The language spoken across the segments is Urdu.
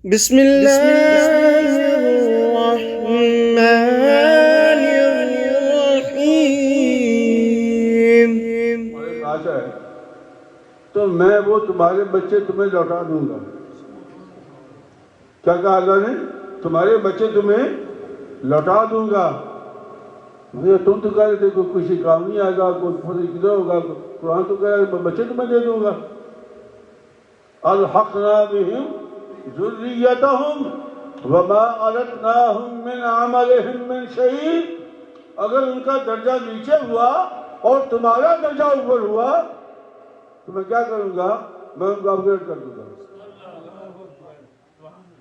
بسم اللہ الرحمن الرحیم۔ آشا ہے تو میں وہ تمہارے بچے تمہیں لوٹا دوں گا۔ کیا کہا اللہ نے؟ تمہارے بچے تمہیں لوٹا دوں گا۔ تم تو کہہ رہے تھے کوئی کسی کام نہیں آئے گا، کوئی فضل کدھر ہوگا، قرآن تو کہہ رہے بچے تمہیں دے دوں گا۔ الحقنا بہم ذریتہم وما علتناہم من عملہم من شیء۔ اگر ان کا درجہ نیچے ہوا اور تمہارا درجہ اوپر ہوا تو میں کیا کروں گا؟ میں ان کو اپگریڈ کر دوں گا۔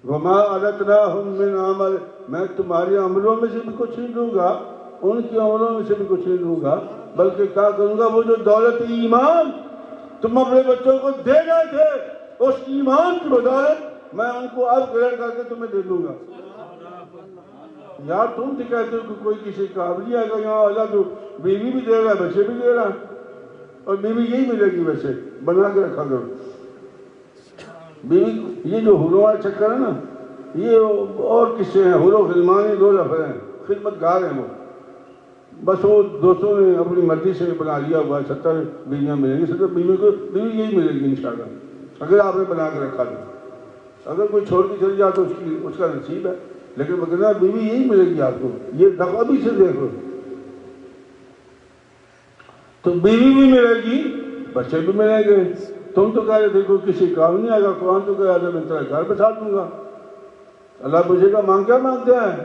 وما علتناہم من عمل، میں تمہارے عملوں میں سے بھی کچھ نہیں دوں گا، ان کے عملوں میں سے بھی کچھ نہیں دوں گا، بلکہ کیا کروں گا؟ وہ جو دولت ایمان تم اپنے بچوں کو دے گئے تھے، اس ایمان کی بدولت میں ان کو اپ گریڈ کر کے تمہیں دے دوں گا۔ یار تم تو کہتے ہو کہ کوئی کسی کام نہیں آئے گا، یہاں اللہ تو بیوی بھی دے رہا ہے، بچے بھی دے رہا ہے، اور بیوی یہی ملے گی، ویسے بنا کے رکھا کرو بیوی۔ یہ جو حوروں والا چکر ہے نا، یہ اور قصے ہیں، حور و غلمان دو لفظ ہیں، خدمت گار ہیں وہ، بس وہ دوستوں نے اپنی مرضی سے بنا لیا ہوا ہے۔ 70 بیویاں ملیں گی، 70 بیوی یہی ملے گی انشاءاللہ، اگر آپ نے بنا کے رکھا تو۔ اگر کوئی چھوڑ کے چل جائے تو اس کا نصیب ہے، لیکن مگر بیوی یہی ملے گی آپ کو۔ یہ دفعہ بھی سے دیکھو تو بیوی بھی ملے گی، بچے بھی ملیں گے۔ تم تو کہہ رہے تھے کوئی کسی کام نہیں آئے گا، قرآن تو کہہ رہا تھا میں تیرا گھر بٹھا دوں گا۔ اللہ پوچھے گا مانگ کیا مانگتے ہیں؟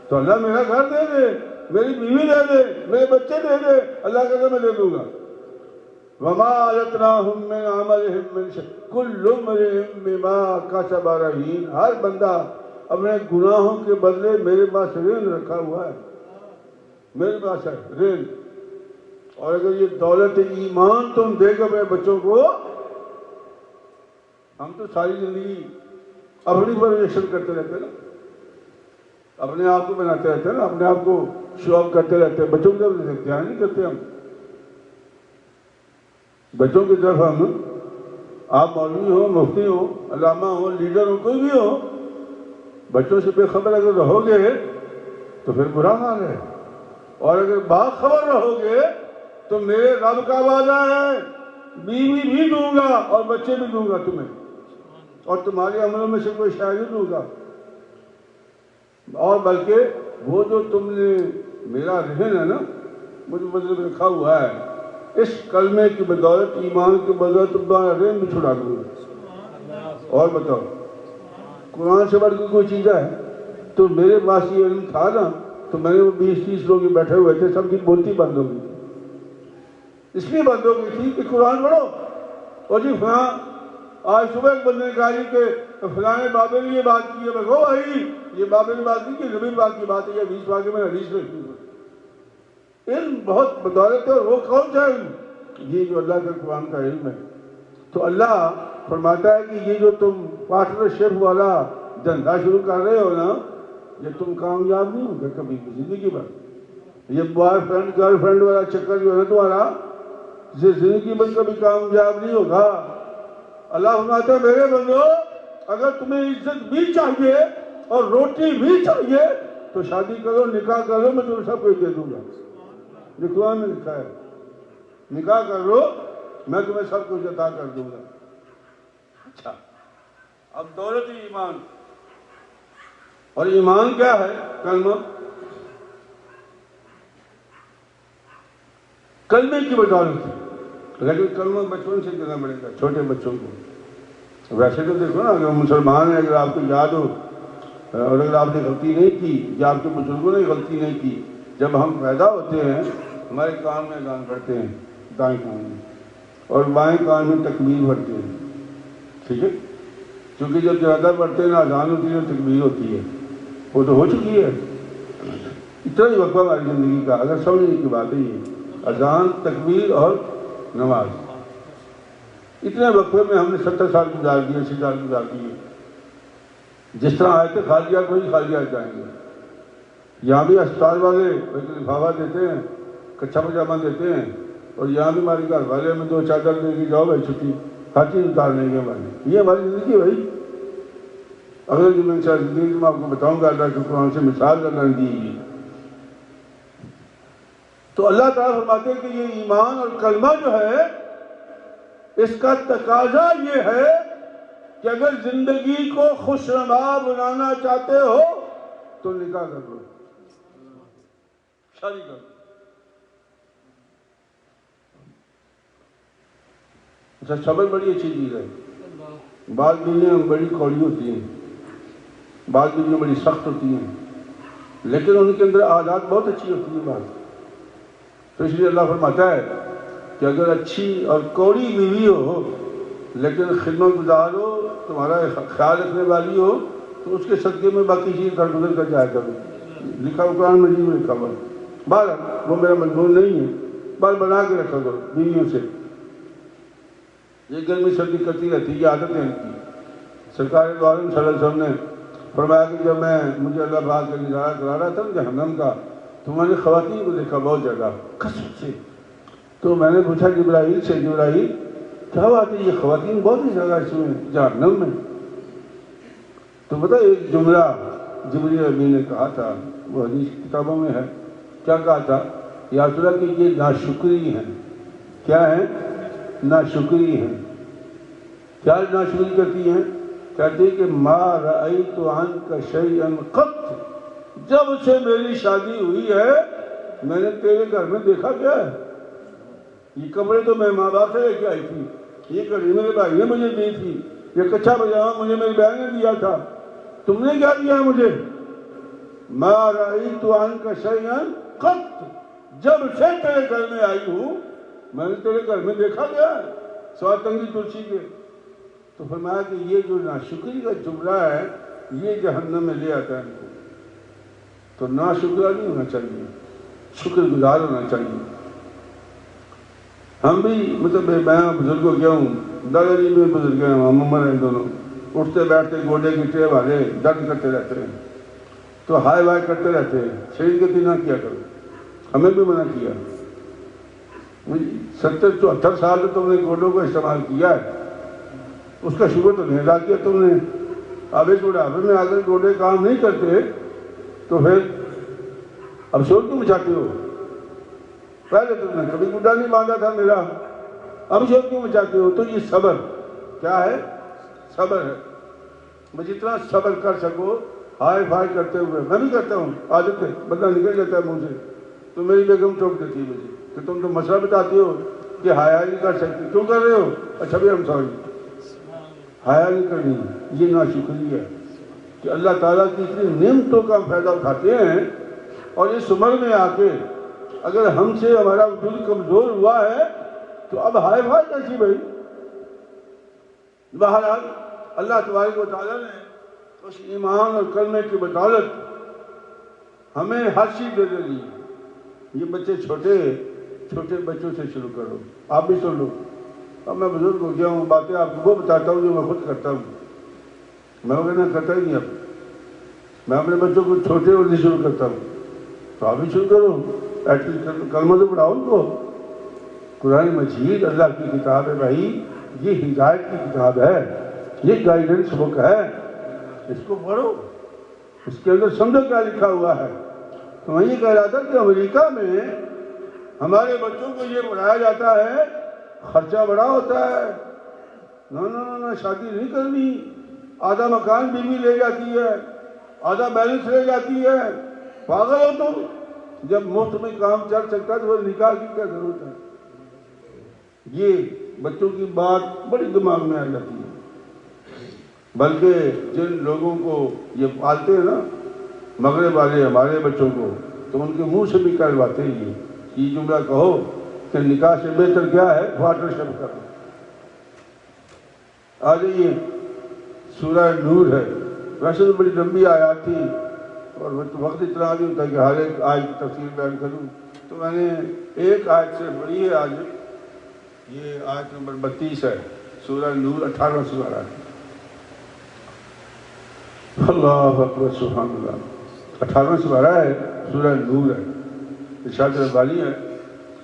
تو اللہ میرا گھر دے دے، میری بیوی دے دے، میرے بچے دے دے، اللہ کہتا میں دے دوں گا۔ وما علتناہم من عملہم من شیء کل امرئ بما کسب رہین۔ ہر بندہ اپنے گناہوں کے بدلے میرے پاس رین رکھا ہوا ہے، میرے پاس ہے رین۔ اور اگر یہ دولت ایمان تم دے گا اپنے بچوں کو، ہم تو ساری زندگی اپنی پرویشن کرتے رہتے ہیں نا، اپنے آپ کو بناتے رہتے ہیں نا، اپنے آپ کو شو آف کرتے رہتے ہیں، بچوں کی طرف دھیان نہیں کرتے ہم۔ بچوں کی طرف ہم، آپ مولوی ہو، مفتی ہو، علامہ ہو، لیڈر ہو، کوئی بھی ہو، بچوں سے بے خبر اگر رہو گے تو پھر برا حال ہے۔ اور اگر باخبر رہو گے تو میرے رب کا وعدہ ہے بیوی بھی دوں گا اور بچے بھی دوں گا تمہیں، اور تمہارے عملوں میں سے کوئی شے نہیں دوں گا۔ اور بلکہ وہ جو تم نے میرا رہن ہے نا، مجھے مطلب رکھا ہوا ہے، اس کلمے کی بدولت، ایمان کی بدولت تمہارا رہن بھی چھڑا دوں گا۔ اور بتاؤ قرآن سے بڑھ کے کوئی چیز ہے؟ تو میرے پاس یہ علم تھا نا، تو میں نے وہ 20-30 لوگ بیٹھے ہوئے تھے، سب کی بولتی بند ہو گئی تھی۔ اس لیے بند ہو گئی تھی کہ قرآن پڑھو، اور جی فلاں آج صبح ایک بندے نے کہا جی کہ فلاں نے بابے نے یہ بات کی ہے۔ میں کہو بھائی یہ بابے نے بات نہیں کی، نبی پاک کی بات ہے، یہ حدیث پاک میں حدیث رکھی ہے۔ علم بہت بدولت ہے، اور وہ کون سا علم؟ یہ جو اللہ کے قرآن کا علم ہے۔ تو اللہ فرماتا ہے کہ یہ جو تم پارٹنرشپ والا دھندا شروع کر رہے ہو نا، یہ تم کامیاب نہیں ہوگے کبھی بھی زندگی بھر۔ یہ بوائے فرینڈ گرل فرینڈ والا چکر جو ہے تمہارا، یہ زندگی میں کبھی کامیاب نہیں ہوگا۔ اللہ فرماتا ہے میرے بندو، اگر تمہیں عزت بھی چاہیے اور روٹی بھی چاہیے تو شادی کرو، نکاح کرو، میں تمہیں سب کچھ دے دوں گا۔ یہ قرآن میں لکھا ہے، نکاح کر لو میں تمہیں سب کچھ عطا کر دوں گا۔ اچھا، اب دولت ایمان، اور ایمان کیا ہے؟ کلمہ، کلمے کی بدولت۔ لیکن کلمہ بچپن سے دینا پڑے گا چھوٹے بچوں کو۔ ویسے تو دیکھو نا، اگر مسلمان ہیں، اگر آپ کو یاد ہو، اور اگر آپ نے غلطی نہیں کی یا آپ کے بزرگوں نے غلطی نہیں کی، جب ہم پیدا ہوتے ہیں ہمارے کان میں اذان پڑھتے ہیں، دائیں کان میں، اور بائیں کان میں تکبیر پڑھتے ہیں، ٹھیک ہے؟ کیونکہ جب زیادہ پڑھتے ہیں نا اذان ہوتی ہے، تکبیر ہوتی ہے، وہ تو ہو چکی ہے۔ اتنا ہی وقفہ ہماری زندگی کا، اگر سمجھنے کی بات ہے یہ اذان، تکبیر اور نماز، اتنے وقفے میں ہم نے 70 سال گزار دیے، 80 سال گزار دیے۔ جس طرح آئے تھے خالیات وہی خالیات جائیں گے۔ یہاں بھی اسپتال والے ایک لفافہ دیتے ہیں، کچھا پجامہ دیتے ہیں، اور یہاں بھی ہمارے گھر والے ہمیں 2 چادر دے کے جاؤ بھائی چھٹی، ہر چیز اتار لیں گے ہماری۔ یہ ہماری زندگی ہے بھائی، اگر جو میں آپ کو بتاؤں گا اللہ کے قرآن سے مثال اللہ نے دی ہے. تو اللہ تعالیٰ فرماتے ہیں کہ یہ ایمان اور کلمہ جو ہے اس کا تقاضا یہ ہے کہ اگر زندگی کو خوشنما بنانا چاہتے ہو تو نکاح کر لو، شادی کر لو. اچھا صبر بڑی اچھی چیز ہے. بعض بیویاں بڑی کوڑی ہوتی ہیں، بعض بیویاں بڑی سخت ہوتی ہیں، لیکن ان کے اندر عادات بہت اچھی ہوتی ہیں بعض. تو اس لیے اللہ فرماتا ہے کہ اگر اچھی اور کوڑی بیوی ہو لیکن خدمت گزار ہو، تمہارا خیال رکھنے والی ہو، تو اس کے صدقے میں باقی چیز درگزر کر جایا کرو. لکھا قرآن مجید میں لکھا ہوا. بہرحال وہ میرا مضمون نہیں ہے، بس بنا کے رکھا کرو بیویوں سے. یہ گرمی سردی کرتی رہتی ہے، یہ عادت ہے ان کی. سرکار دو عالم صلی اللہ علیہ وسلم نے فرمایا کہ جب مجھے اللہ پاک کا نظارہ کرا رہا تھا جہنم کا، تو میں نے خواتین کو دیکھا بہت زیادہ کثرت سے. تو میں نے پوچھا جبرائیل سے، جبرائیل کیا بات ہے، یہ خواتین بہت ہی زیادہ اس میں جہنم میں؟ تو پتہ ایک جملہ جبریل امین نے کہا تھا، وہ حدیث کتابوں میں ہے. کیا کہا تھا؟ یا رسول اللہ کہ یہ ناشکری ہیں. کیا ہیں؟ ناشکری ہیں. کیا ناشکری کرتی ہیں؟ کہتے ہیں کہ ما رأیت عنک شیئا قط، جب سے میری شادی ہوئی ہے میں نے تیرے گھر میں دیکھا کیا ہے؟ یہ کپڑے تو میں ماں باپ سے لے کے آئی تھی، یہ گھڑی میرے بھائی نے مجھے دی تھی، یہ کچھا پجامہ مجھے میری بہن نے دیا تھا، تم نے کیا دیا ہے مجھے؟ ما رأیت عنک شیئا قط، جب سے تیرے گھر میں آئی ہوں میں نے تیرے گھر میں دیکھا کیا ہے سوائے تنگی تلسی کے. تو فرمایا کہ یہ جو ناشکری کا جملہ ہے یہ جہنم میں لے آتا ہے ان کو. تو ناشکرا نہیں ہونا چاہیے، شکر گزار ہونا چاہیے. ہم بھی مطلب میں بزرگوں کیا ہوں، دادا جی میں بزرگ ہیں، ہم عمر ہیں دونوں، اٹھتے بیٹھتے گوڈے گٹے والے درد کرتے رہتے ہیں، تو ہائے وائے کرتے رہتے ہیں. شریر کے نہ کیا کرو، ہمیں بھی منع کیا. 70-74 سال تو تم نے گوڈوں کو استعمال کیا ہے، اس کا شکر تو نہیں ادا کیا تم نے. اب اس بڑھاپے میں اگر گوڈے کام نہیں کرتے تو پھر اب شور کیوں مچاتے ہو؟ پہلے تم نے کبھی گڈا نہیں باندھا تھا میرا، اب شور کیوں مچاتے ہو؟ تو یہ صبر کیا ہے؟ صبر ہے. میں جتنا صبر کر سکو ہائے فائے کرتے ہوئے، میں بھی کرتا ہوں، عادت ہے، بندہ نکل جاتا ہے منہ سے. تو میری بیگم ٹوک دیتی ہے مجھے کہ تم تو مسئلہ بتاتی ہو کہ حیا نہیں کر سکتی، کیوں کر رہے ہو؟ اچھا بھی ہم سوری، حیا نہیں کرنی. یہ ناشکری ہے کہ اللہ تعالیٰ کی اتنی نعمتوں کا فائدہ اٹھاتے ہیں اور اس عمر میں آ کے اگر ہم سے ہمارا دل کمزور ہوا ہے تو اب ہائے فائے کیسی بھائی؟ بہرحال اللہ تبارک و تعالیٰ نے اس ایمان اور کلمے کی بدولت ہمیں ہر چیز دے دی. یہ بچے چھوٹے بچوں سے شروع کرو. آپ بھی سن لو، اب میں بزرگ ہو گیا ہوں، باتیں آپ کو وہ بتاتا ہوں جو میں خود کرتا ہوں. میں وہ کہنا کرتا ہی نہیں. اب میں اپنے بچوں کو چھوٹے ہونے سے شروع کرتا ہوں، تو آپ بھی شروع کرو. ایٹ لیسٹ کلمہ تو پڑھاؤ ان کو. قرآن مجید اللہ کی کتاب ہے بھائی، یہ ہدایت کی کتاب ہے، یہ گائیڈنس بک ہے، اس کو پڑھو، اس کے اندر سمجھو کیا لکھا ہوا ہے. تو میں یہ کہہ رہا تھا کہ امریکہ میں ہمارے بچوں کو یہ پڑھایا جاتا ہے، خرچہ بڑا ہوتا ہے، نہ شادی نہیں کرنی، آدھا مکان بیوی لے جاتی ہے، آدھا بیلنس لے جاتی ہے. پاگل ہو تم؟ جب مفت میں کام چل سکتا ہے تو وہ نکاح کی کیا ضرورت ہے؟ یہ بچوں کی بات بڑی دماغ میں آ جاتی ہے. بلکہ جن لوگوں کو یہ پالتے ہیں نا مغرب والے ہمارے بچوں کو، تو ان کے منہ سے بھی کہلواتے ہیں یہ جملہ کہو کہ نکاح سے بہتر کیا ہے واٹر شب کرو. آ جائیے، سورہ نور ہے، ویسے تو بڑی لمبی آیات تھی اور وقت اتنا نہیں ہوتا کہ ہر ایک آیت کی تفصیل بیان کروں، تو میں نے ایک آیت سے پڑھی ہے آج. یہ آیت نمبر 32 ہے، سورہ نور 18 سورہ ہے. اللہ اکبر سبحان اللہ. 18 سورہ ہے، سورہ نور ہے. ارشاد ربانی ہے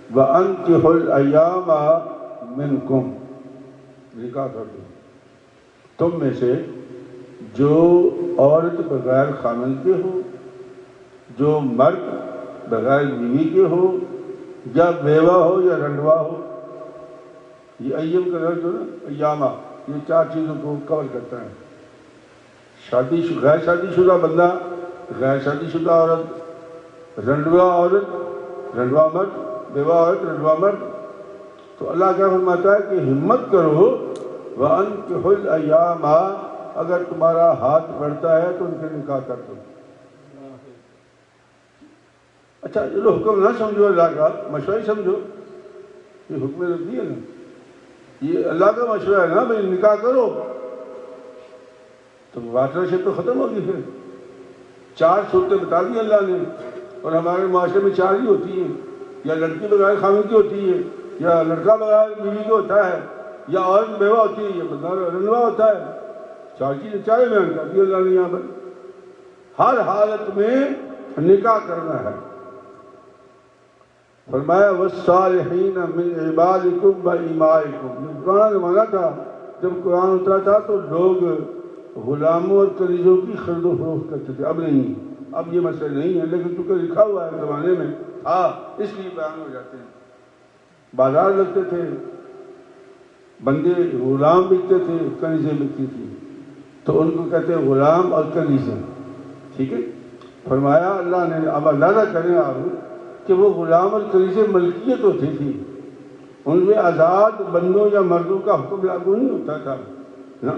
وَأَنكِحُوا الْأَيَّامَ مِنْكُمْ، نکاح کر دو تم میں سے جو عورت بغیر خامن کے ہو، جو مرد بغیر بیوی کے ہو، یا بیوہ ہو یا رنڈوا ہو. یہ ایام کا لفظ جو نا ایامہ، یہ 4 چیزوں کو کور کرتا ہے. غیر شادی شدہ بندہ، غیر شادی شدہ عورت، رنڈوا عورت، رنڈوا مرد، بیوہ عورت، رنڈوا مرد. تو اللہ کیا فرماتا ہے کہ ہمت کرو وَأَنكِحُوا الْأَيَامَ، اگر تمہارا ہاتھ بڑھتا ہے تو ان کے نکاح کر دو. اچھا یہ لو حکم نہ سمجھو اللہ کا، مشورہ ہی سمجھو. یہ حکم ربی ہے نا، یہ اللہ کا مشورہ ہے نا بھائی نکاح کرو. تو پارٹنرشپ تو ختم ہوگی. پھر 4 صورتیں بتا دی اللہ نے، اور ہمارے معاشرے میں 4 ہی ہوتی ہیں. یا لڑکی بغیر خامن کی ہوتی ہے، یا لڑکا بغیر بیوی کا ہوتا ہے، یا عورت بیوہ ہوتی ہے، یا بندہ رنڈوا ہوتا ہے. 4 چیزیں 4 بیان کر دی اللہ نے یہاں پر. ہر حالت میں نکاح کرنا ہے. فرمایا وَالصَّالِحِينَ مِنْ عِبَادِكُمْ وَإِمَائِكُمْ. یہ پرانا زمانہ تھا، جب قرآن اترا تھا تو لوگ غلاموں اور کنیزوں کی خرید و فروخت کرتے تھے. اب نہیں، اب یہ مسئلہ نہیں ہے، لیکن چونکہ لکھا ہوا ہے زمانے میں اس لیے بیان ہو جاتے ہیں. بازار لگتے تھے، بندے غلام بکتے تھے، کنیزیں بکتی تھی، تو ان کو کہتے ہیں غلام اور کنیزیں. ٹھیک ہے. فرمایا اللہ نے، اب اندازہ کریں آپ کہ وہ غلام اور کنیزیں ملکیت ہوتی تھی، ان میں آزاد بندوں یا مردوں کا حکم لاگو نہیں ہوتا تھا نا.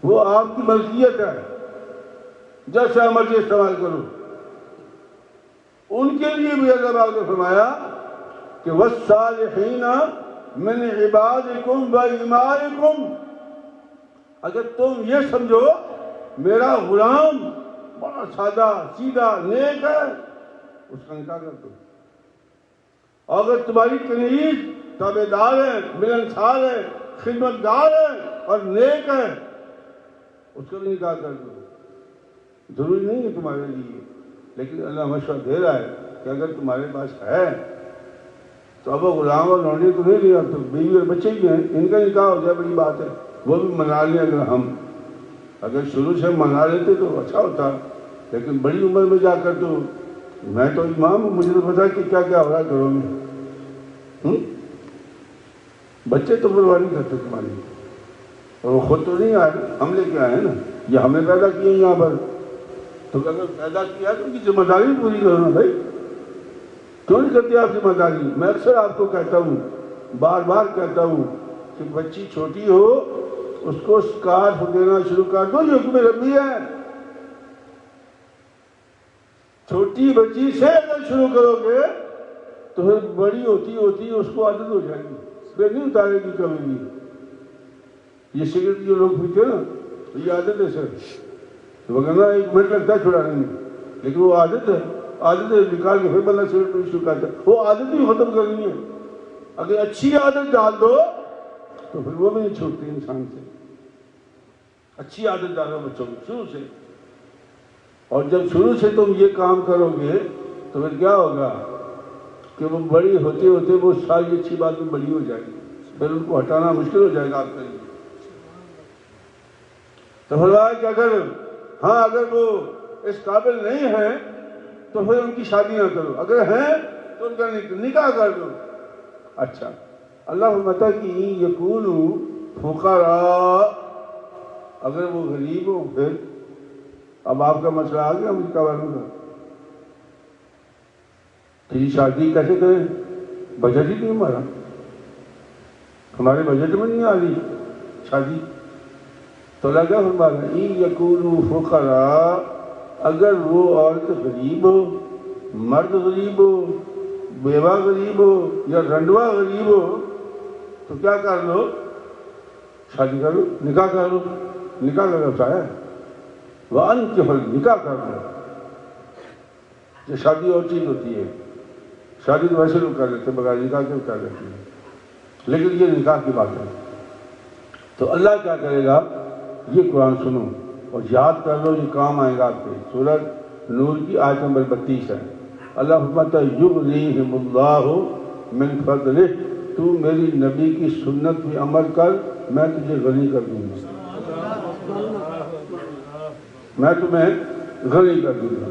وہ آپ کی ملکیت ہے، جیسا مرضی استعمال کرو. ان کے لیے بھی اللہ نے فرمایا کہ وَالصَّالِحِينَ مِنْ عِبَادِكُمْ وَإِمَائِكُمْ. اگر تم یہ سمجھو میرا غلام بڑا سادہ سیدھا نیک ہے، اس کا نکاح کر دو. اگر تمہاری کنیز تابعدار ہے، ملنسار ہے، خدمتگار ہے اور نیک ہے، اس کا بھی نکاح کر دو. ضروری نہیں ہے تمہارے لیے، لیکن اللہ مشورہ دے رہا ہے کہ اگر تمہارے پاس ہے تو اب وہ غلام اور لونڈی تو نہیں لیا، تو بیوی اور بچے بھی ہیں، ان کا نکاح ہو جائے، بڑی بات ہے. وہ بھی منا لیں. اگر شروع سے منا لیتے تو اچھا ہوتا، لیکن بڑی عمر میں جا کر تو میں تو امام ہوں، مجھے تو پتا کہ کیا کیا ہو رہا ہے گھروں میں. بچے تو پرواہ نہیں کرتے تمہاری، اور وہ خود تو نہیں آئے، ہم لے کے آئے ہیں نا، یہ ہم نے پیدا کیے یہاں پر. تو اگر پیدا کیا تو ان کی ذمہ داری پوری کرو نا بھائی. کیوں نہیں کرتے آپ ذمہ داری؟ میں اکثر آپ کو کہتا ہوں، بار بار کہتا ہوں کہ بچی چھوٹی ہو اس کو سکارف دینا شروع کر دو. یہ حکم ربی ہے. چھوٹی بچی سے اگر شروع کرو گے تو پھر بڑی ہوتی ہوتی اس کو عادت ہو جائے گی، پھر نہیں اتارے گی کبھی بھی. یہ سگریٹ جو لوگ پیتے نا، یہ عادت ہے سر، وغیرہ 1 منٹ لگتا ہے چھڑانے میں، لیکن وہ عادت ہے. عادت ہے نکال کے پھر بندہ سگریٹ پینی شروع کرتا ہے. وہ عادت بھی ختم کرنی ہے. اگر اچھی عادت ڈال دو تو پھر وہ بھی نہیں چھوٹتی انسان سے. اچھی عادت ڈالو بچوں کو شروع سے، اور جب شروع سے تم یہ کام کرو گے تو پھر کیا ہوگا کہ وہ بڑی ہوتے ہوتے وہ ساری اچھی بات بھی بڑی ہو جائے گی، پھر ان کو ہٹانا مشکل ہو جائے گا آپ کے لیے. تو فرمایا کہ اگر وہ اس قابل نہیں ہیں تو پھر ان کی شادی نہ کرو، اگر ہیں تو ان کا نکاح کر دو. اچھا اللہ فرماتا ہے کہ یکونوا فقراء، اگر وہ غریب ہو. پھر اب آپ کا مسئلہ آ گیا امریکہ والوں کا، تو یہ شادی کیسے کریں؟ بجٹ ہی نہیں ہمارے بجٹ میں نہیں آ رہی شادی. تو اللہ کیا فرما رہا ہے؟ یکونوا فقراء، اگر وہ عورت غریب ہو، مرد غریب ہو، بیوہ غریب ہو یا رنڈوا غریب ہو تو کیا کر لو؟ شادی کر لو، نکاح کر لو. نکاح کا لفظ آیا ہے وَأَنكِحُوا، نکاح کر لو. یہ شادی اور چیز ہوتی ہے، شادی تو ویسے لوگ کر لیتے بغیر نکاح کے کر لیتے ہیں، لیکن یہ نکاح کی بات ہے. تو اللہ کیا کرے گا؟ یہ قرآن سنو اور یاد کر لو، یہ کام آئے گا آپ کے. سورۃ نور کی آیت نمبر 32 ہے. اللہ فرماتا ہے یغنیہم اللہ من فضلہ، تو میری نبی کی سنت پہ عمل کر، میں تجھے غنی کر دوں گا. میں تمہیں غنی کر دوں گا.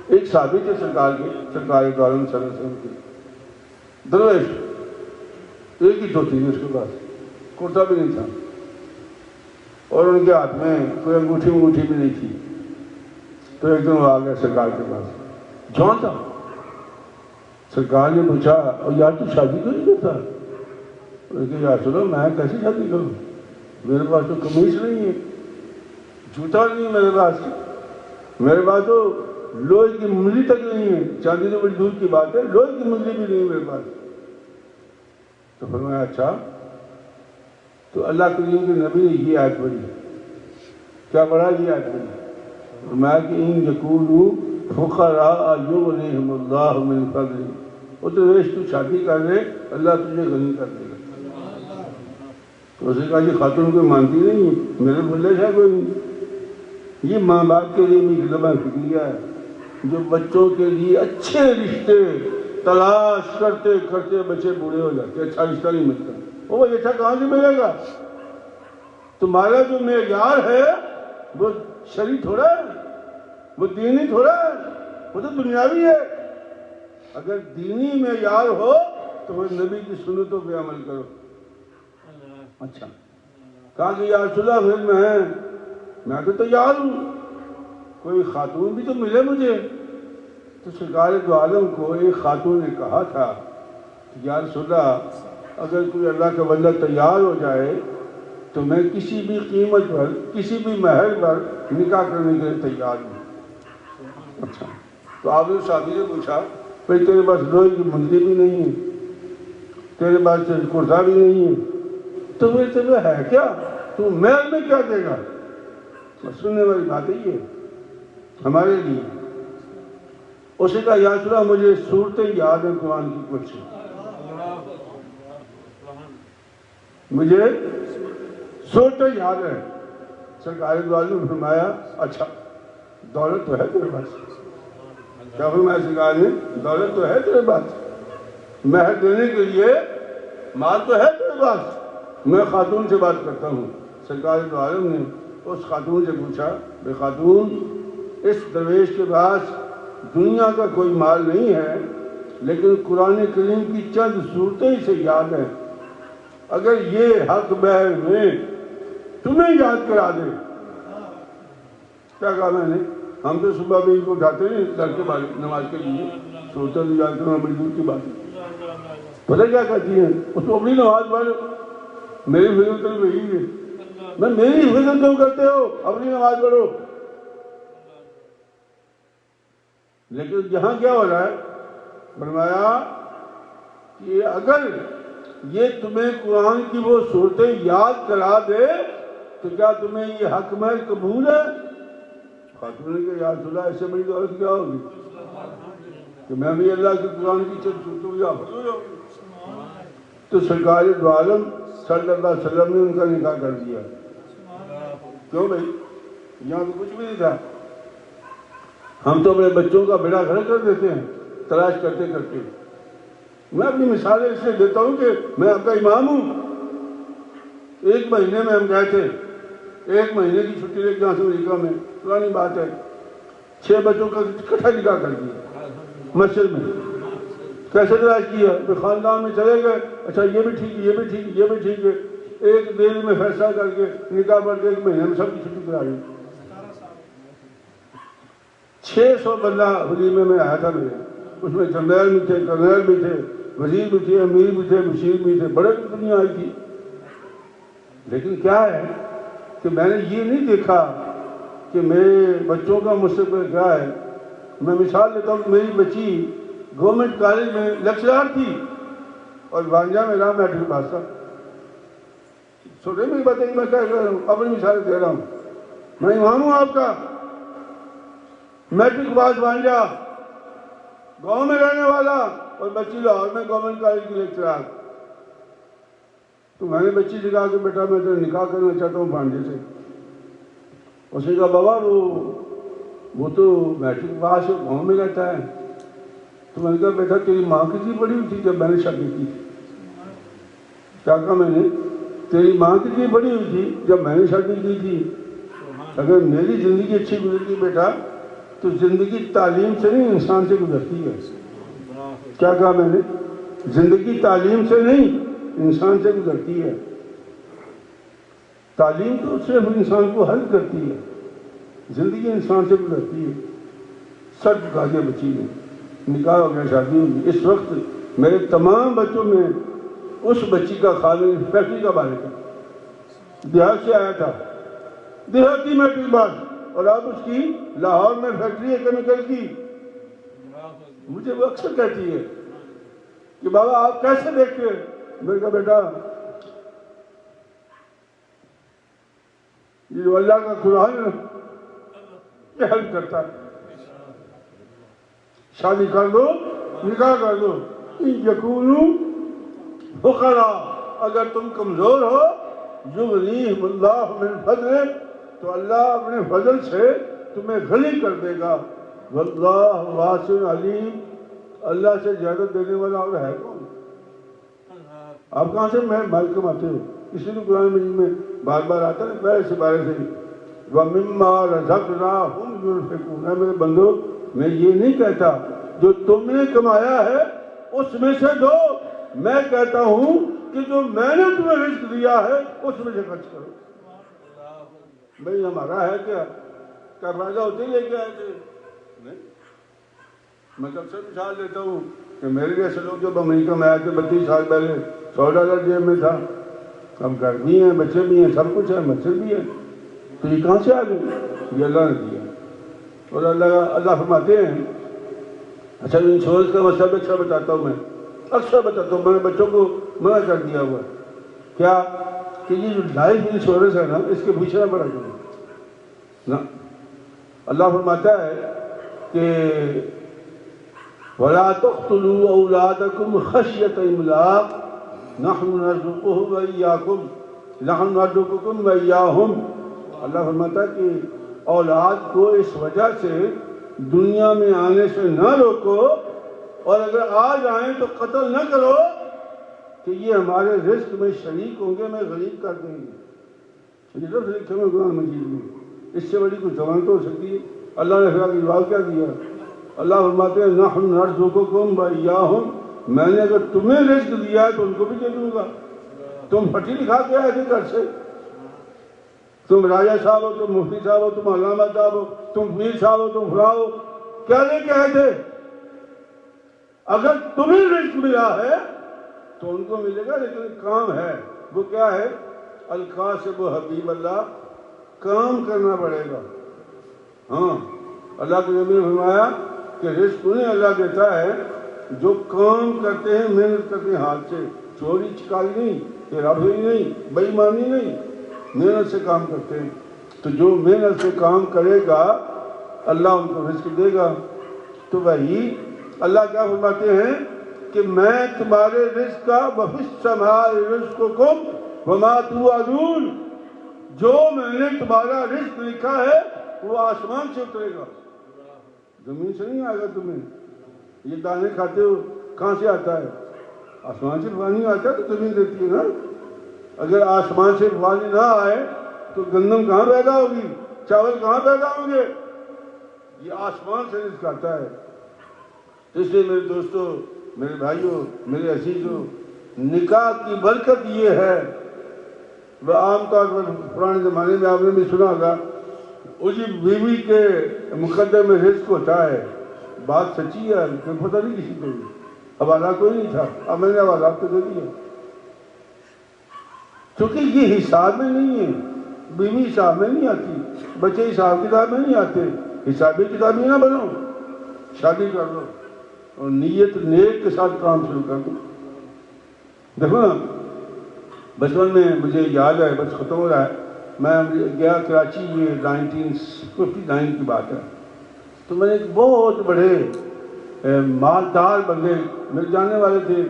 ایک صحابی تھے سرکار کے، سرکار دو عالم صلی اللہ علیہ وسلم کے درویش، ایک ہی دھوتی تھی اس کے پاس، کرتا بھی نہیں تھا، اور ان کے ہاتھ میں کوئی انگوٹھی بھی نہیں تھی. تو ایک دن وہ آ گیا سرکار کے پاس، جوان تھا. سرکار نے پوچھا اور یار تو شادی کیوں نہیں کرتا؟ انہوں نے کہا یار سنو میں کیسے شادی کروں، میرے پاس تو قمیص نہیں ہے، جوتا نہیں ہے میرے پاس، میرے پاس تو لوہے کی منجلی تک نہیں ہے، چاندی تو بڑی دور کی بات ہے، لوہے کی منجلی بھی نہیں ہے میرے پاس. تو فرمایا اچھا. تو اللہ کریم کے نبی نے یہ آیت پڑھی. کیا پڑھا؟ یہ آیت پڑھی، فرمایا کہ ان یکونوا فقراء یغنیہم اللہ من فضلہ. وہ تو تو شادی کر رہے، اللہ تجھے غنی کر دے گا. تو اسے کہا یہ خاتون کوئی مانتی نہیں ہے، میرے بلے سے کوئی نہیں. یہ ماں باپ کے لیے بھی لمحہ فکریہ ہے، جو بچوں کے لیے اچھے رشتے تلاش کرتے کرتے بچے بوڑھے ہو جاتے، اچھا رشتہ نہیں ملتا. وہ اچھا کہاں سے ملے گا؟ تمہارا جو معیار ہے وہ شرعی تھوڑا ہے، وہ دینی تھوڑا ہے، وہ تو دنیاوی ہے. اگر دینی معیار ہو تو وہ نبی کی سنتوں پہ عمل کرو. اچھا کہا کہ یا رسول اللہ پھر میں تو تیار ہوں، کوئی خاتون بھی تو ملے مجھے. تو سرکار دو عالم کو ایک خاتون نے کہا تھا کہ یا رسول اللہ اگر کوئی اللہ کا بندہ تیار ہو جائے تو میں کسی بھی قیمت پر، کسی بھی مہر پر نکاح کرنے کے لیے تیار ہوں. اچھا تو آپ نے صحابی سے پوچھا بھائی تیرے پاس لوہے کی منجلی بھی نہیں ہے، تیرے پاس کرتا بھی نہیں ہے، تو وہ تیرے ہے کیا؟ تو محل میں کیا دے گا؟ سننے والی بات ہے یہ ہمارے لیے. اسے کہا یا رسول اللہ مجھے صورتیں یاد ہیں قرآن کی کچھ، مجھے صورتیں یاد ہیں. سرکار دو عالم نے فرمایا اچھا دولت تو ہے تیرے پاس. کیا فرمایا سرکار نے؟ دولت تو ہے تیرے پاس، مہر دینے کے لیے مال تو ہے تیرے پاس، میں خاتون سے بات کرتا ہوں. سرکار دو عالم نے اس خاتون سے پوچھا بے خاتون اس درویش کے پاس دنیا کا کوئی مال نہیں ہے لیکن قرآن کریم کی چند صورتیں اسے یاد ہیں، اگر یہ حق مہر میں تمہیں یاد کرا دے. کیا کہا میں نے؟ ہم تو صبح بھی ان کو اٹھاتے ہیں گھر کے بعد نماز کے لیے، صورتیں یاد کرنا بڑی دور کی بات ہے. پتہ کیا کہتی ہیں؟ اس کو اپنی نماز پڑھ، میری فکر تو وہی ہے. میں میری فکر کیوں کرتے ہو؟ اپنی نماز پڑھو. لیکن یہاں کیا ہو رہا ہے؟ فرمایا کہ اگر یہ تمہیں قرآن کی وہ صورتیں یاد کرا دے تو کیا تمہیں یہ حق مہر قبول ہے؟ خاتون نے کہا یا رسول اللہ ایسے بڑی دولت کیا ہوگی کہ میں بھی اللہ کے قرآن کی چند صورتوں کی حافظ ہو جاؤں. تو سرکار دو عالم صلی اللہ علیہ وسلم نے ان کا نکاح کر دیا. کیوں بھائی؟ یہاں تو کچھ بھی نہیں تھا. ہم تو اپنے بچوں کا بیڑا گھر کر دیتے ہیں تلاش کرتے کرتے. میں اپنی مثالیں اس لیے دیتا ہوں کہ میں آپ کا امام ہوں. ایک مہینے میں ہم گئے تھے، ایک مہینے کی چھٹی لے کے یہاں سے امریکہ میں، پرانی بات ہے، 6 بچوں کا اکٹھا نکاح کر دیا مسجد میں. کیسے تلاش کیا؟ پھر خاندان میں چلے گئے، اچھا یہ بھی ٹھیک ہے، یہ بھی ٹھیک ہے، یہ بھی ٹھیک ہے. ایک دن میں فیصلہ کر کے نکاح پڑھ کے 1 مہینے میں سب کی چھٹی کرا دی. 600 بندہ ولیمے میں آیا تھا میرے. اس میں جنرل بھی تھے، کرنل بھی تھے، وزیر بھی تھے، امیر بھی تھے، مشیر بھی تھے، بڑے دنیا آئی تھی. لیکن کیا ہے کہ میں نے یہ نہیں دیکھا کہ میرے بچوں کا مستقبل کیا ہے. میں مثال دیتا ہوں کہ میری بچی گورنمنٹ کالج میں لیکچرار تھی اور وانجا میں رہا میٹرک پاس تھا. سوچے میری بات ہے کہ میں کیا کر رہا ہوں، اپنی مثالیں دے رہا ہوں. میں امام ہوں آپ کا، میٹرک پاس وانجا، گاؤں میں رہنے والا، اور بچی لاہور میں گورنمنٹ کالج کی لیکچرار. تو میں نے بچی سے کہا کہ بیٹا میں تو نکاح کرنا چاہتا ہوں بھانجے سے. اس نے کہا بابا وہ تو میٹرک پاس گاؤں میں رہتا ہے. تو میں نے کہا بیٹا تیری ماں کتنی بڑی ہوئی تھی جب میں نے شادی کی تھی؟ کیا کہا میں نے؟ تیری ماں کتنی بڑی ہوئی تھی جب میں نے شادی کی تھی؟ اگر میری زندگی اچھی گزرتی بیٹا تو زندگی تعلیم سے نہیں انسان سے گزرتی ہے. کیا کہا میں نے؟ زندگی تعلیم سے نہیں انسان سے گزرتی ہے. تعلیم تو صرف انسان کو حل کرتی ہے، زندگی انسان سے گزرتی ہے. سچ بتا دیا بچی نے، نکاح ہو گیا، شادی ہوگی. اس وقت میرے تمام بچوں میں اس بچی کا خالد فیکٹری کا مالک ہے، دیہات سے آیا تھا، دیہاتی میٹرک پاس، اور اب اس کی لاہور میں فیکٹری ہے کیمیکل کی. مجھے وہ اکثر کہتی ہے کہ بابا آپ کیسے دیکھتے ہیں؟ میں نے کہا بیٹا یہ جو اللہ کا قرآن ہے یہ حل کرتا ہے. شادی کر دو، نکاح کر دو. یکونوا فقراء، اگر تم کمزور ہو یغنیہم اللہ من فضلہ، تو اللہ اپنے فضل سے تمہیں غنی کر دے گا. واللہ واسع علیم، اللہ سے زیادہ دینے والا اور ہے کون؟ آپ کہاں سے مال کماتے ہو؟ اس لیے تو قرآن مجید میں بار بار آتا ہے پہلے سے بارے سے وَمِمَّا رَزَقْنَاهُمْ يُنْفِقُونَ. اے میرے بندو میں یہ نہیں کہتا جو تم نے کمایا ہے اس میں سے دو، میں کہتا ہوں کہ جو میں نے تمہیں رزق دیا ہے اس میں سے خرچ کرو. بھئی ہمارا ہے کیا فائدہ ہوتے لے کے آئے تھے؟ نہیں. میں اکثر مثال دیتا ہوں کہ میرے جیسے لوگ جب امریکہ میں آئے تھے 32 سال پہلے $100 جیب میں تھا، اب گھر بھی ہیں، بچے بھی ہیں، سب کچھ ہے، مچھر بھی ہے. تو یہ کہاں سے آ گئے؟ یہ اللہ نے دیا. اور اللہ فرماتے ہیں، اچھا انشورنس کا مسئلہ اکثر بتاتا ہوں، میں اکثر بتاتا ہوں، میں نے بچوں کو منع کر دیا ہوا کیا کہ یہ جو لائف انشورنس ہے نا اس کے پیچھے نہ پڑا کرو نا. اللہ فرماتا ہے کہ وَلَا تَقْتُلُوا أَوْلَادَكُمْ خَشْيَةَ إِمْلَاقٍ نَحْنُ نَرْزُقُهُمْ وَإِيَّاكُمْ نَحْنُ نَرْزُقُكُمْ وَإِيَّاهُمْ. اللہ فرماتا ہے کہ اولاد کو اس وجہ سے دنیا میں آنے سے نہ روکو، اور اگر آ جائیں تو قتل نہ کرو کہ یہ ہمارے رزق میں شریک ہوں گے، میں غریب کر دیں گے. یہ سب لکھے ہوئے قرآن مجید میں. اس سے بڑی کوئی زبان تو ہو سکتی ہے؟ اللہ نے خدا کی جواب کیا دیا؟ اللہ فرماتے ہیں نحن نرزقکم وإیاہم، میں نے اگر تمہیں رزق دیا ہے تو ان کو بھی دے دوں گا. تم پھٹی دکھا کے آئے تھے گھر سے، تم راجہ صاحب ہو، تم مفتی صاحب ہو، تم علامہ صاحب ہو، تم پیر صاحب ہو، تم فلاں ہو، کیا لے کے آئے تھے؟ اگر تمہیں رزق ملا ہے تو ان کو ملے گا، لیکن کام ہے. وہ کیا ہے؟ القاسب حبیب اللہ، کام کرنا پڑے گا. ہاں اللہ کے نبی نے فرمایا کہ رزق انہیں اللہ دیتا ہے جو کام کرتے ہیں، محنت کرتے ہیں ہاتھ سے. چوری چکاری نہیں، ہیراپھیری نہیں، بے ایمانی نہیں، محنت سے کام کرتے ہیں. تو جو محنت سے کام کرے گا اللہ ان کو رزق دے گا. تو وہی اللہ کیا فرماتے ہیں کہ میں تمہارے رزق کا وَفِي السَّمَاءِ رِزْقُكُمْ وَمَا تُوعَدُونَ، جو میں نے تمہارا رزق لکھا ہے وہ آسمان سے اترے گا، زمین سے نہیں آئے گا. تمہیں یہ دانے کھاتے ہو کہاں سے آتا ہے؟ آسمان سے پانی آتا ہے تو زمین دیتی ہے نا. اگر آسمان سے پانی نہ آئے تو گندم کہاں پیدا ہوگی، چاول کہاں پیدا ہوں گے؟ یہ آسمان سے رزق آتا ہے. اس لیے میرے دوستو، میرے بھائیوں، میرے عزیزوں، نکاح کی برکت یہ ہے. وہ عام طور پر پرانے زمانے میں آپ نے بھی سنا ہوگا اسی بیوی کے مقدر میں رزق ہوتا ہے. بات سچی ہے، کوئی پتہ نہیں کسی کو بھی، حوالہ کوئی نہیں تھا، اب میں نے حوالہ تو دے دیا. کیونکہ یہ حساب میں نہیں ہے، بیوی حساب میں نہیں آتی، بچے حساب کتاب میں نہیں آتے. حسابی کتابی نہ بنو، شادی کر لو اور نیت نیک کے ساتھ کام شروع کر دو. دیکھو نا، بچپن میں مجھے یاد ہے، بس ختم ہو رہا ہے، میں گیا کراچی، یہ 1959 کی بات ہے. تو میں نے ایک بہت بڑے مالدار بندے میرے جاننے والے تھے،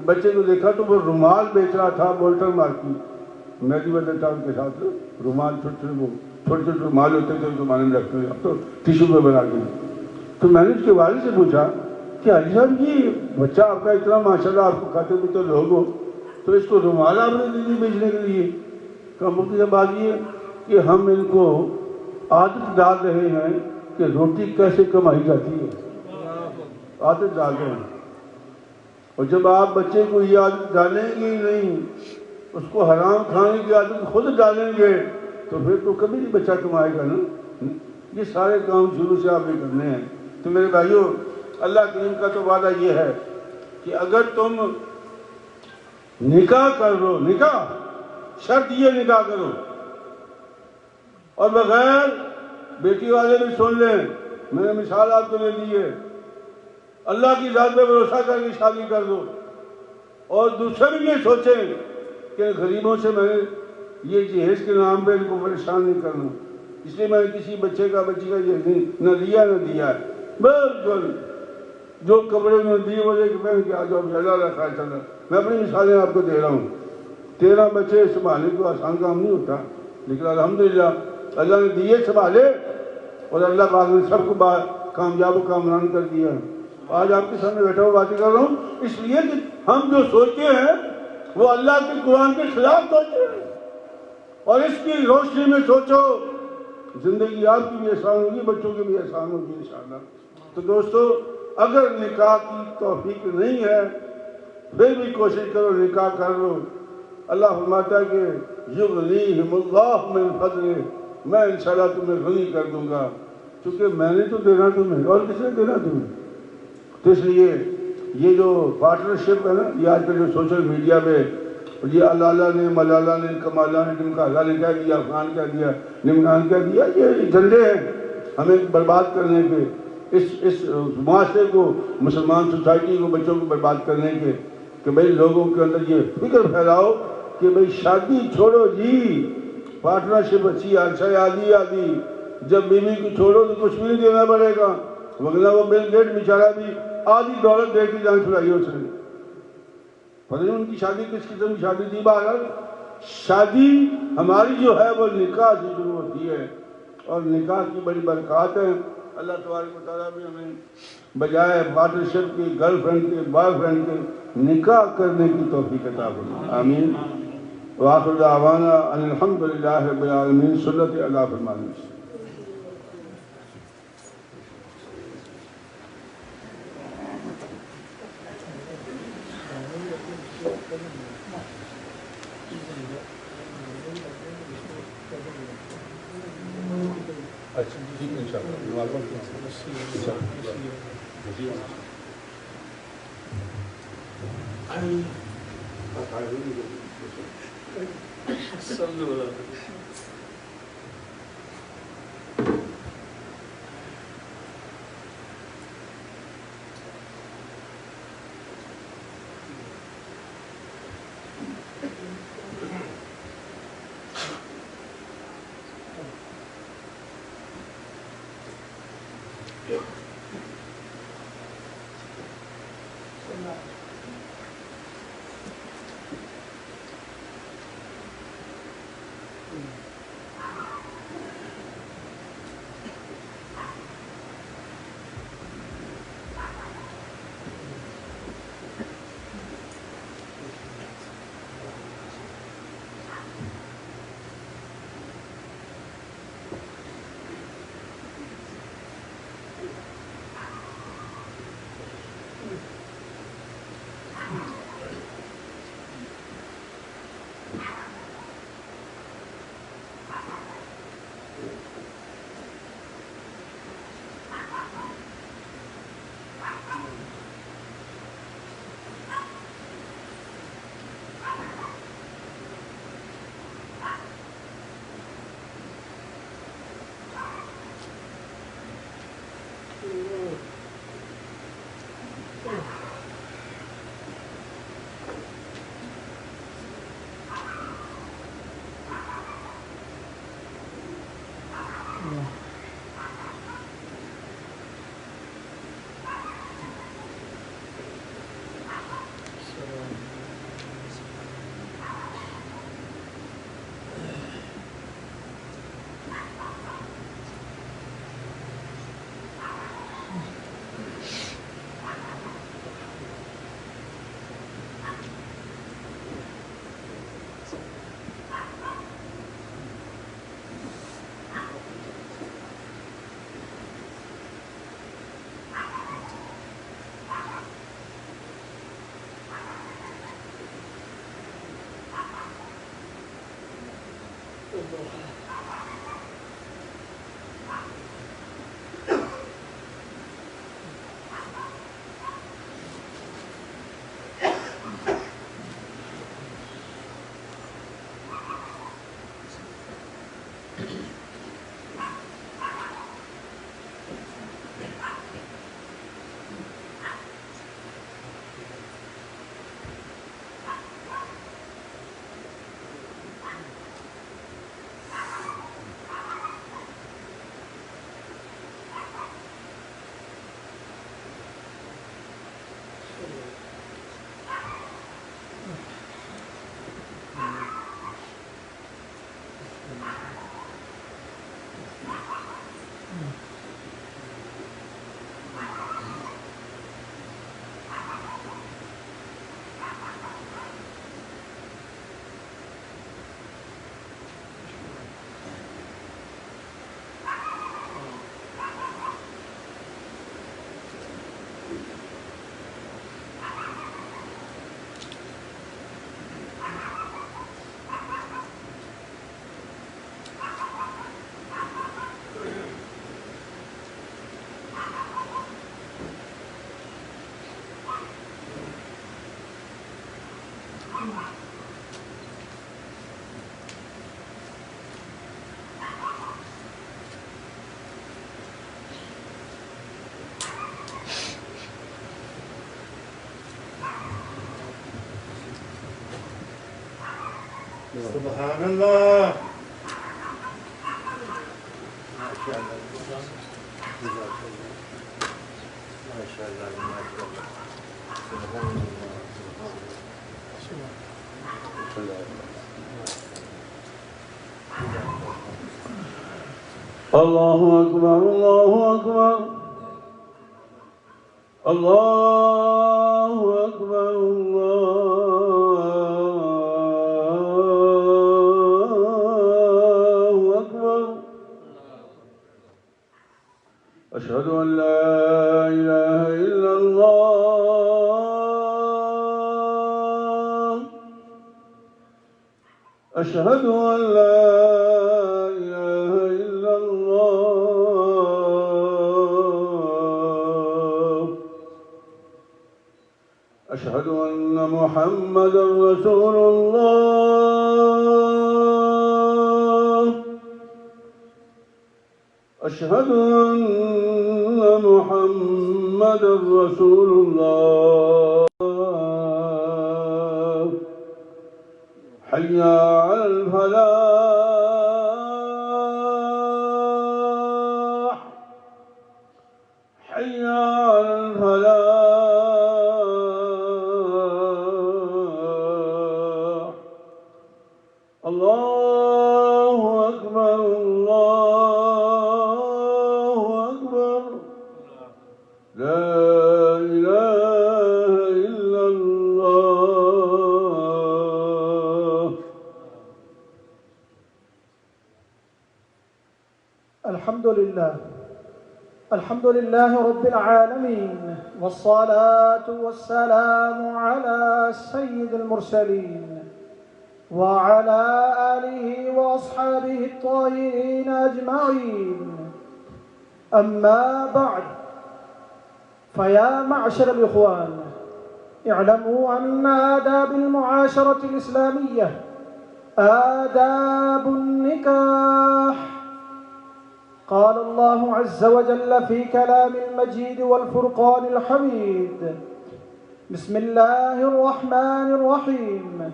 بچے کو دیکھا تو وہ رومال بیچ رہا تھا بولٹر مارکیٹ. میں بھی بدلتا ان کے ساتھ رومال، چھوٹے چھوٹے رومال ہوتے تھے اس زمانے میں رکھتے، اب تو ٹیشو پہ بنا کے. تو میں نے اس کے والد سے پوچھا کہ حاجی صاحب یہ بچہ آپ کا اتنا ماشاءاللہ آپ کو کھاتے پیتے لوگ ہو، تو اس کو رومال آپ نے دی بیچنے کے لیے؟ کہا مفتی صاحب بات یہ کہ ہم ان کو عادت ڈال رہے ہیں کہ روٹی کیسے کمائی جاتی ہے، عادت ڈال رہے ہیں۔ اور جب آپ بچے کو یہ عادت ڈالیں گے ہی نہیں، اس کو حرام کھانے کی عادت خود ڈالیں گے، تو پھر تو کبھی نہیں بچہ کمائے گا نا۔ یہ سارے کام شروع سے آپ نے کرنے ہیں۔ تو میرے بھائیوں، اللہ کریم کا تو وعدہ یہ ہے کہ اگر تم نکاح کر لو، نکاح شرط یہ نکاح کرو، اور بغیر بیٹی والے بھی سن لیں، میں نے مثال آپ کو دے دی ہے، اللہ کی ذات پہ بھروسہ کر کے شادی کر دو، اور دوسرے بھی یہ سوچیں کہ غریبوں سے میں نے یہ جہیز کے نام پہ ان کو پریشان نہیں کرنا، اس لیے میں نے کسی بچے کا بچی کا یہ نہ لیا نہ دیا ہے، بالکل جو کپڑے میں دیے وہ لے کے پہن کے آ جاؤ، اللہ رکھا ہے چلا۔ میں اپنی مثالیں آپ کو دے رہا ہوں۔ 13 بچے سنبھالنے کو آسان کام نہیں ہوتا، لیکن الحمدللہ اللہ نے دیے سنبھالے، اور اللہ پاک نے سب کو کامیاب و کامران کر دیا۔ آج آپ کے سامنے بیٹھا ہوا باتیں کر رہا ہوں اس لیے کہ ہم جو سوچتے ہیں وہ اللہ کے قرآن کے خلاف سوچتے ہیں، اور اس کی روشنی میں سوچو، زندگی آپ کی بھی آسان ہوگی، بچوں کی بھی آسان ہوگی انشاءاللہ۔ تو دوستو، اگر نکاح کی توفیق نہیں ہے پھر بھی کوشش کرو، نکاح کر لو۔ اللہ فرماتا ہے کہ یغنیہم اللہ من فضلہ، میں انشاءاللہ تمہیں غنی کر دوں گا، کیونکہ میں نے تو دینا تمہیں، اور کس نے دینا تمہیں؟ تو اس لیے یہ جو پارٹنرشپ ہے نا، یہ آج کل جو سوشل میڈیا پہ یہ اللہ نے ملالہ نے کمالہ نے ڈمکا اللہ نے کہہ دیا، افغان کہہ دیا، نمنان کہہ دیا، یہ جھنڈے ہیں ہمیں برباد کرنے کے، اس معاشرے کو، مسلمان سوسائٹی کو، بچوں کو برباد کرنے کے، کہ بھئی لوگوں کے اندر یہ فکر پھیلاؤ کہ بھئی شادی چھوڑو جی، پارٹنرشپ اچھی اچھا آدھی آدھی، جب بیوی کو چھوڑو تو کچھ بھی نہیں دینا پڑے گا، وگرنہ وہ بل گیٹ بیچارہ بھی آدھی دولت دے کے جان چھڑائی اس نے۔ پتہ نہیں ان کی شادی کس قسم کی شادی تھی، بہرحال شادی ہماری جو ہے وہ نکاح سے شروع ہوتی ہے، اور نکاح کی بڑی برکات ہے۔ اللہ تبارک و تعالیٰ بھی ہمیں بجائے پارٹنرشپ کی، گرل فرینڈ کے، بوائے فرینڈ کے، نکاح کرنے کی توفیق عطا فرمائے، آمین۔ وآخر دعوانا ان الحمدللہ رب العالمین، صلوات علی فرمائے۔ اچھا ٹھیک ہے انشاءاللہ۔ سبحان اللہ. اللہ اکبر اللہ اکبر اللہ اکبر اللہ اکبر اشہد ان لا الہ الا اللہ اشہد ان لا أشهد أن محمدا رسول الله أشهد أن محمدا رسول الله حي على الفلاح حي على الفلاح الله أكبر الله أكبر لا إله إلا الله. الحمد لله رب العالمين، والصلاة والسلام على سيد المرسلين وعلى آله وأصحابه الطاهرين أجمعين. أما بعد، فيا معشر الإخوان، اعلموا أن آداب المعاشرة الإسلامية آداب النكاح. قال الله عز وجل في كلام المجيد والفرقان الحميد: بسم الله الرحمن الرحيم: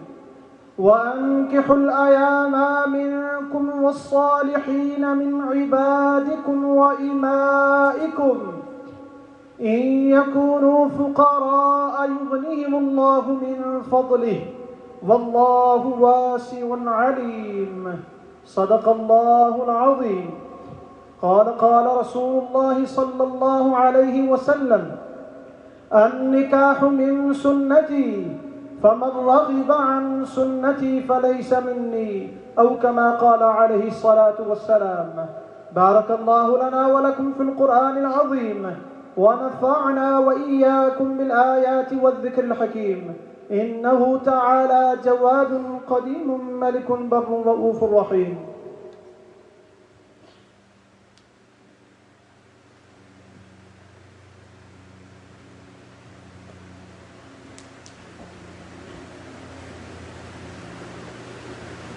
وأنكحوا الأيام منكم والصالحين من عبادكم وإمائكم إن يكونوا فقراء يغنيهم الله من فضله والله واسع عليم. صدق الله العظيم. قال رسول الله صلى الله عليه وسلم: النكاح من سنتي فمن رغب عن سنتي فليس مني، أو كما قال عليه الصلاة والسلام. بارك الله لنا ولكم في القرآن العظيم، ونفعنا وإياكم بالآيات والذكر الحكيم، إنه تعالى جواد قديم ملك بر رؤوف رحيم.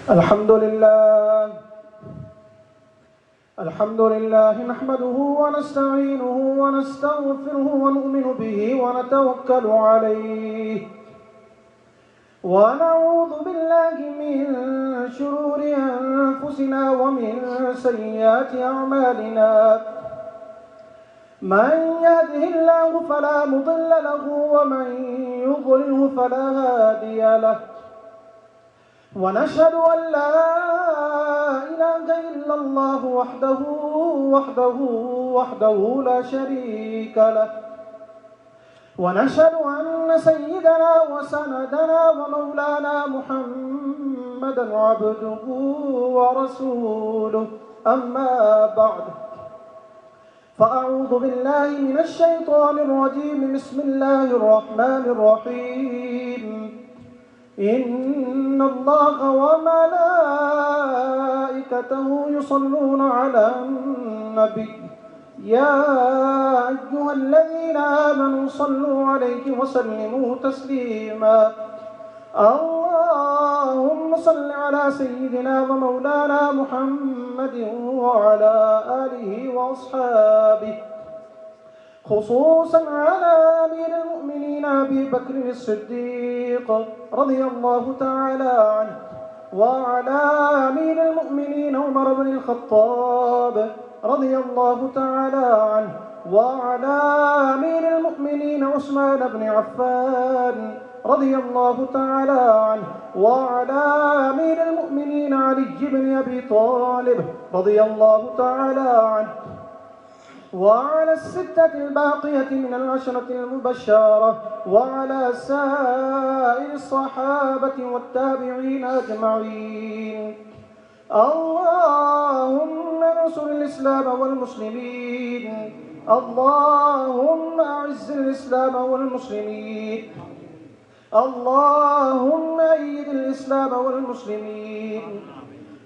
الحمد لله نحمده ونستعينه ونستغفره ونؤمن به ونتوكل عليه، ونعوذ بالله من شرور أنفسنا ومن سيئات أعمالنا. من يهده الله فلا مضل له ومن يضلله فلا هادي له، ونشهد أن لا إله إلا الله وحده لا شريك له، ونشهد أن سيدنا وسندنا ومولانا محمدا عبده ورسوله. أما بعد، فأعوذ بالله من الشيطان الرجيم. بسم الله الرحمن الرحيم. إن الله وملائكته يصلون على النبي يا أيها الذين آمنوا صلوا عليه وسلموا تسليما. اللهم صل على سيدنا ومولانا محمد وعلى آله وأصحابه، خصوصا على أمير المؤمنين أبي بكر الصديق رضي الله تعالى عنه، وعلى أمير المؤمنين عمر بن الخطاب رضي الله تعالى عنه، وعلى أمير المؤمنين عثمان بن عفان رضي الله تعالى عنه، وعلى أمير المؤمنين علي بن أبي طالب رضي الله تعالى عنه، وعلى الستة الباقية من العشرة المبشرة، وعلى سائر الصحابة والتابعين أجمعين. اللهم انصر الإسلام والمسلمين، اللهم أعز الإسلام والمسلمين، اللهم أيد الإسلام والمسلمين،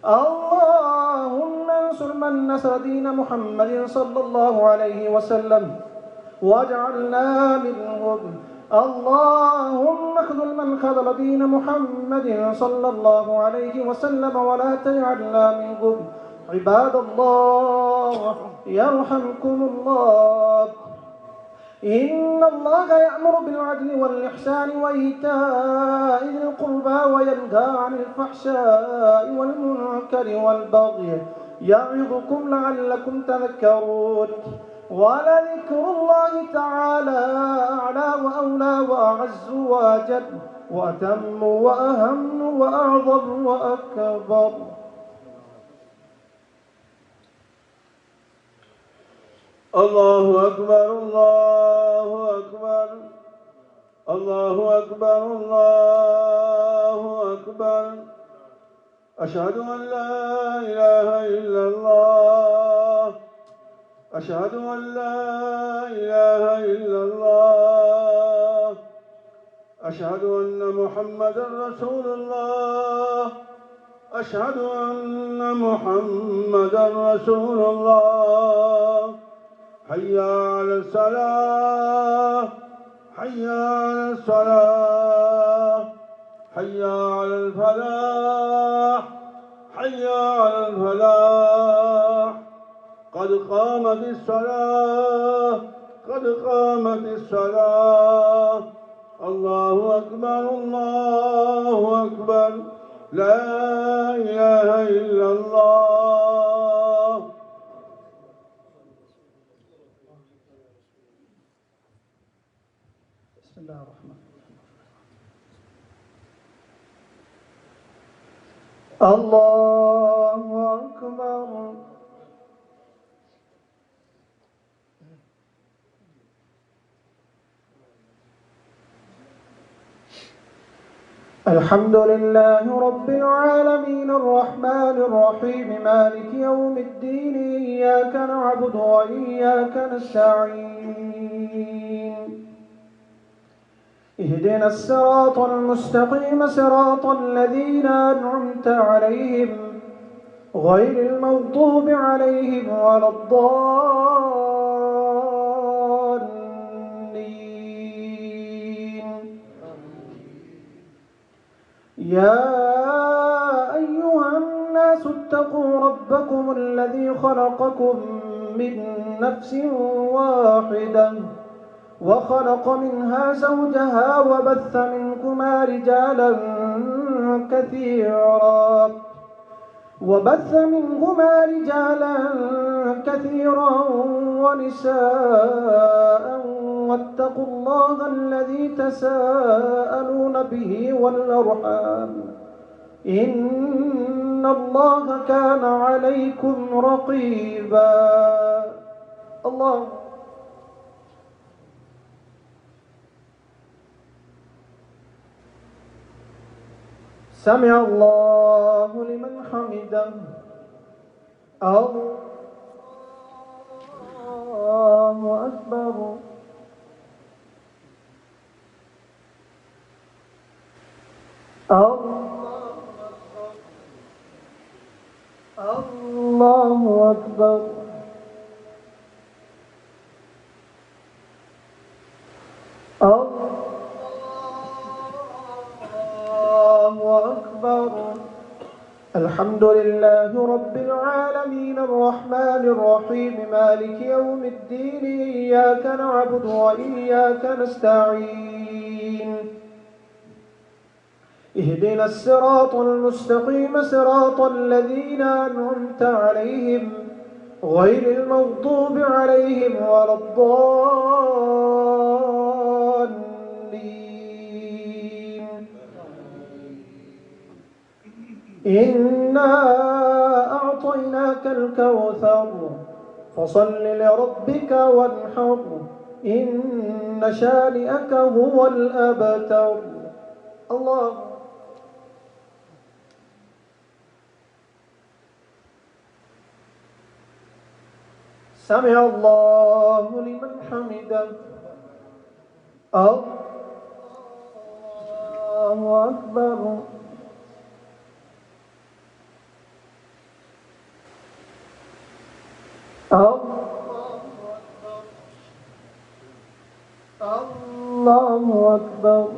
اللهم انصر من نصر دين محمد صلى الله عليه وسلم واجعلنا منهم. اللهم اخذل من خذل دين محمد صلى الله عليه وسلم ولا تجعلنا منهم. عباد الله يرحمكم الله، إن الله يأمر بالعدل والإحسان وإيتاء ذي القربى وينهى عن الفحشاء والمنكر والبغي يعظكم لعلكم تذكرون. ولذكر الله تعالى أعلى وأولى وأعز وأجل وأتم وأهم وأعظم وأكبر. الله أكبر الله أكبر الله أكبر الله أكبر. أشهد أن لا إله إلا الله، أشهد أن لا إله إلا الله، أشهد أن محمدا رسول الله، أشهد أن محمدا رسول الله. حي على الصلاة، حي على الصلاة، حي على الفلاح، حي على الفلاح. قد قامت الصلاة، قد قامت الصلاة. الله أكبر الله أكبر، لا إله إلا الله. بسم الله الرحمن الرحيم. الله أكبر. الحمد لله رب العالمين الرحمن الرحيم مالك يوم الدين، إياك نعبد وإياك نستعين. اهدنا الصراط المستقيم صراط الذين أنعمت عليهم غير المغضوب عليهم ولا الضالين. يا أيها الناس اتقوا ربكم الذي خلقكم من نفس واحدة وخلق منها زوجها وبث منكما رجالا كثيرا ونساء، واتقوا الله الذي تساءلون به والأرحام، إن الله كان عليكم رقيبا. الله سمع الله لمن حمده. الله أكبر. الله أكبر. الله أكبر. الحمد لله رب العالمين الرحمن الرحيم مالك يوم الدين، إياك نعبد وإياك نستعين. اهدنا الصراط المستقيم صراط الذين أنعمت عليهم غير المغضوب عليهم ولا الضالين. إنا أعطيناك الكوثر فصل لربك وانحر إن شانئك هو الأبتر. الله سمع الله لمن حمده. الله أكبر. الله أكبر.